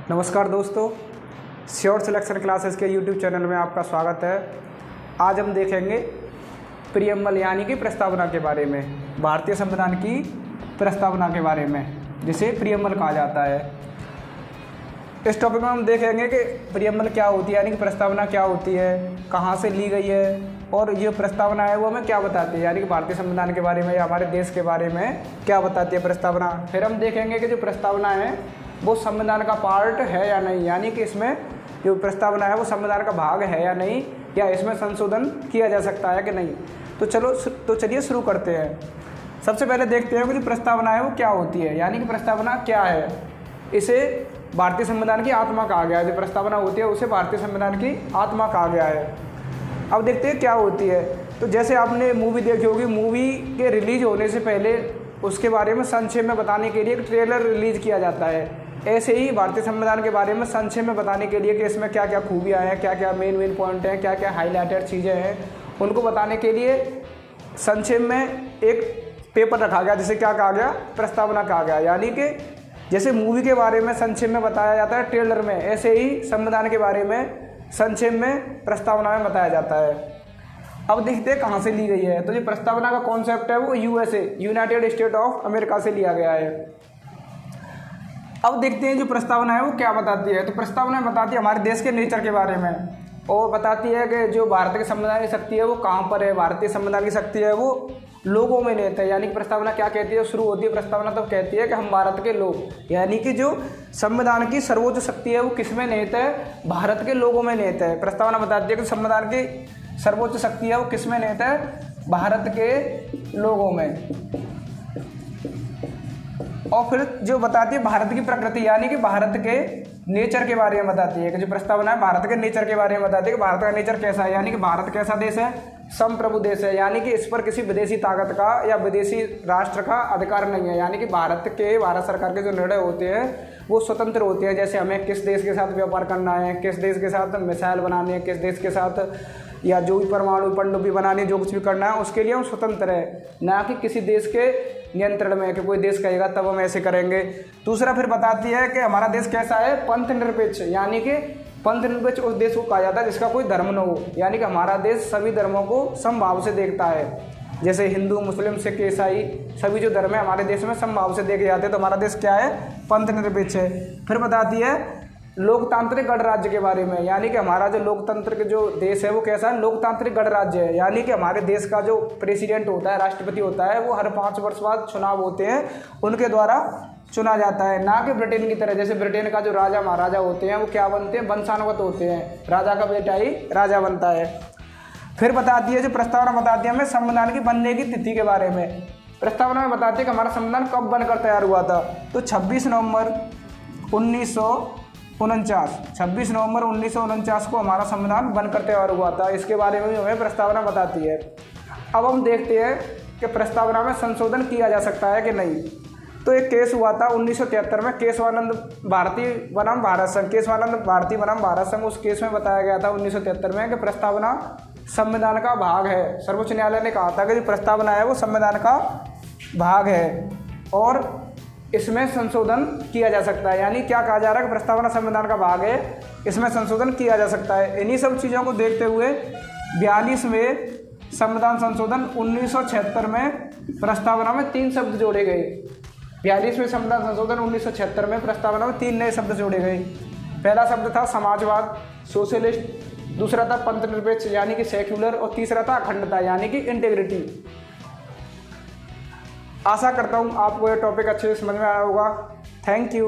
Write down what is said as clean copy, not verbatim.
नमस्कार दोस्तों, sure selection classes के यूट्यूब चैनल में आपका स्वागत है। आज हम देखेंगे प्रीएम्बल यानी कि प्रस्तावना के बारे में, भारतीय संविधान की प्रस्तावना के बारे में, जिसे प्रीएम्बल कहा जाता है। इस टॉपिक में हम देखेंगे कि प्रीएम्बल क्या होती है, यानी कि प्रस्तावना क्या होती है, कहाँ से ली गई है और ये प्रस्तावना है वो हमें क्या बताती है, यानी कि भारतीय संविधान के बारे में या हमारे देश के बारे में क्या बताती है प्रस्तावना। फिर हम देखेंगे कि जो प्रस्तावना है वो संविधान का पार्ट है या नहीं, यानी कि इसमें जो प्रस्तावना है वो संविधान का भाग है या नहीं, या इसमें संशोधन किया जा सकता है कि नहीं। तो चलिए शुरू करते हैं। सबसे पहले देखते हैं कि जो प्रस्तावना है वो क्या होती है, यानी कि प्रस्तावना क्या है। इसे भारतीय संविधान की आत्मा कहा गया है। जो प्रस्तावना होती है उसे भारतीय संविधान की आत्मा कहा गया है। अब देखते हैं क्या होती है। तो जैसे आपने मूवी देखी होगी, मूवी के रिलीज होने से पहले उसके बारे में संक्षेप में बताने के लिए एक ट्रेलर रिलीज किया जाता है। ऐसे ही भारतीय संविधान के बारे में संक्षेप में बताने के लिए कि इसमें क्या क्या खूबियाँ हैं, क्या क्या मेन पॉइंट हैं, क्या क्या हाईलाइटेड चीज़ें हैं, उनको बताने के लिए संक्षेप में एक पेपर रखा गया, जिसे क्या कहा गया, प्रस्तावना कहा गया। यानी कि जैसे मूवी के बारे में संक्षेप में बताया जाता है ट्रेलर में, ऐसे ही संविधान के बारे में संक्षेप में प्रस्तावना में बताया जाता है। अब देखते हैं कहाँ से ली गई है। तो जो प्रस्तावना का कॉन्सेप्ट है वो USA, United state of America से लिया गया है। अब देखते हैं जो प्रस्तावना है वो क्या बताती है। तो प्रस्तावना बताती है हमारे देश के नेचर के बारे में, और बताती है कि जो भारत के संविधान की शक्ति है वो कहाँ पर है। भारतीय संविधान की शक्ति है वो लोगों में निहित है। यानी कि प्रस्तावना क्या कहती है, शुरू होती है प्रस्तावना तब कहती है कि हम भारत के लोग, यानी कि जो संविधान की सर्वोच्च शक्ति है वो किसमें निहित है, भारत के लोगों में निहित है। प्रस्तावना बताती है कि संविधान की सर्वोच्च शक्ति है वो किसमें निहित है, भारत के लोगों में। और फिर जो बताती है भारत की प्रकृति, यानी कि भारत के नेचर के बारे में बताती है। कि जो प्रस्तावना है भारत के नेचर के बारे में बताती है कि भारत का नेचर कैसा है। यानी कि भारत कैसा देश है, संप्रभु देश है, यानी कि इस पर किसी विदेशी ताकत का या विदेशी राष्ट्र का अधिकार नहीं है। यानी कि भारत सरकार के जो निर्णय होते हैं वो स्वतंत्र होते हैं। जैसे हमें किस देश के साथ व्यापार करना है, किस देश के साथ मिसाइल बनानी है, किस देश के साथ या जो भी परमाणु पनडुब्बी बनानी है, जो कुछ भी करना है उसके लिए हम स्वतंत्र है, ना कि किसी देश के नियंत्रण में कि कोई देश कहेगा तब हम ऐसे करेंगे। दूसरा फिर बताती है कि हमारा देश कैसा है, पंथ निरपेक्ष, यानी कि पंथ निरपेक्ष उस देश को कहा जाता है जिसका कोई धर्म न हो। यानी कि हमारा देश सभी धर्मों को समभाव से देखता है। जैसे हिंदू, मुस्लिम, सिख, ईसाई सभी जो धर्म है हमारे देश में समभाव से देखे जाते हैं। तो हमारा देश क्या है, पंथ निरपेक्ष है। फिर बताती है लोकतांत्रिक गणराज्य के बारे में, यानी कि हमारा जो लोकतंत्र के जो देश है वो कैसा है, लोकतांत्रिक गणराज्य है। यानी कि हमारे देश का जो प्रेसिडेंट होता है, राष्ट्रपति होता है, वो हर 5 वर्ष बाद चुनाव होते हैं, उनके द्वारा चुना जाता है। ना कि ब्रिटेन की तरह, जैसे ब्रिटेन का जो राजा महाराजा होते हैं वो क्या बनते हैं, वंशानुगत होते हैं, राजा का बेटा ही राजा बनता है। फिर बताती है जो प्रस्तावना बताती है हमें संविधान की बनने की तिथि के बारे में। प्रस्तावना में बताती है कि हमारा संविधान कब बनकर तैयार हुआ था। तो 26 नवंबर 1949 को हमारा संविधान बनकर तैयार हुआ था। इसके बारे में भी हमें प्रस्तावना बताती है। अब हम देखते हैं कि प्रस्तावना में संशोधन किया जा सकता है कि नहीं। तो एक केस हुआ था 1973 में, केशवानंद भारती बनाम भारत संघ, केशवानंद भारती बनाम भारत संघ। उस केस में बताया गया था 1973 में कि प्रस्तावना संविधान का भाग है। सर्वोच्च न्यायालय ने कहा था कि जो प्रस्तावना है वो संविधान का भाग है और इसमें संशोधन किया जा सकता है। यानी क्या कहा जा रहा है कि प्रस्तावना संविधान का भाग है, इसमें संशोधन किया जा सकता है। इन्हीं सब चीज़ों को देखते हुए 42वें संविधान संशोधन 1976 में प्रस्तावना में 3 शब्द जोड़े गए। 42वें संविधान संशोधन 1976 में प्रस्तावना में 3 नए शब्द जोड़े गए। पहला शब्द था समाजवाद, सोशलिस्ट, दूसरा था पंथ निरपेक्ष यानी कि सेक्युलर, और तीसरा था अखंडता यानी कि इंटीग्रिटी। आशा करता हूँ आपको ये टॉपिक अच्छे से समझ में आया होगा। Thank you.